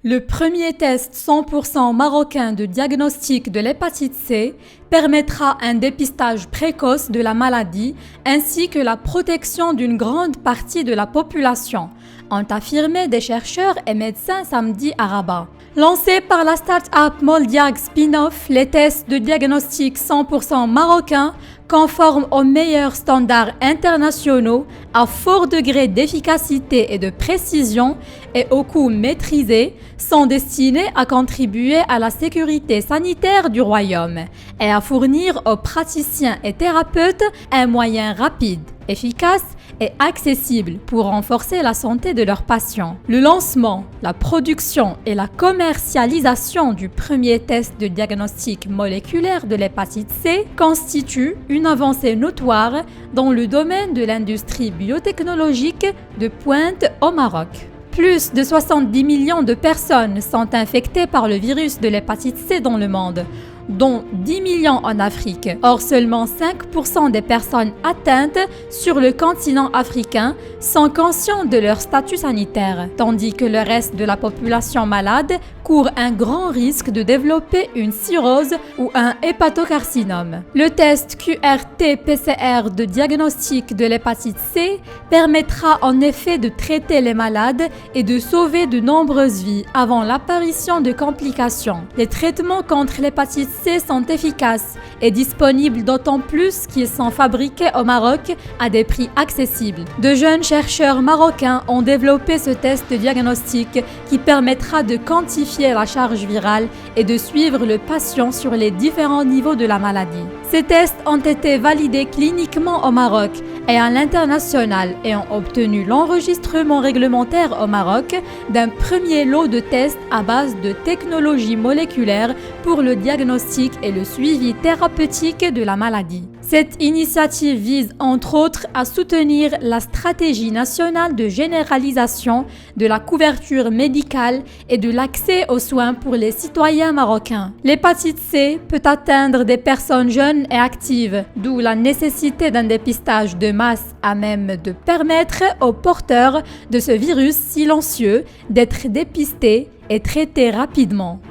Le premier test 100% marocain de diagnostic de l'hépatite C permettra un dépistage précoce de la maladie ainsi que la protection d'une grande partie de la population, ont affirmé des chercheurs et médecins samedi à Rabat. Lancés par la start-up Moldiag Spin-off, les tests de diagnostic 100% marocains conformes aux meilleurs standards internationaux, à fort degré d'efficacité et de précision et au coût maîtrisé, sont destinés à contribuer à la sécurité sanitaire du royaume et à fournir aux praticiens et thérapeutes un moyen rapide, efficace et accessible pour renforcer la santé de leurs patients. Le lancement, la production et la commercialisation du premier test de diagnostic moléculaire de l'hépatite C constituent une avancée notoire dans le domaine de l'industrie biotechnologique de pointe au Maroc. Plus de 70 millions de personnes sont infectées par le virus de l'hépatite C dans le monde, dont 10 millions en Afrique. Or, seulement 5% des personnes atteintes sur le continent africain sont conscientes de leur statut sanitaire, tandis que le reste de la population malade court un grand risque de développer une cirrhose ou un hépatocarcinome. Le test QRT-PCR de diagnostic de l'hépatite C permettra en effet de traiter les malades et de sauver de nombreuses vies avant l'apparition de complications. Les traitements contre l'hépatite C sont efficaces et disponibles d'autant plus qu'ils sont fabriqués au Maroc à des prix accessibles. De jeunes chercheurs marocains ont développé ce test de diagnostic qui permettra de quantifier la charge virale et de suivre le patient sur les différents niveaux de la maladie. Ces tests ont été validés cliniquement au Maroc et à l'international et ont obtenu l'enregistrement réglementaire au Maroc d'un premier lot de tests à base de technologies moléculaires pour le diagnostic et le suivi thérapeutique de la maladie. Cette initiative vise entre autres à soutenir la stratégie nationale de généralisation de la couverture médicale et de l'accès aux soins pour les citoyens marocains. L'hépatite C peut atteindre des personnes jeunes et actives, d'où la nécessité d'un dépistage de masse à même de permettre aux porteurs de ce virus silencieux d'être dépistés et traités rapidement.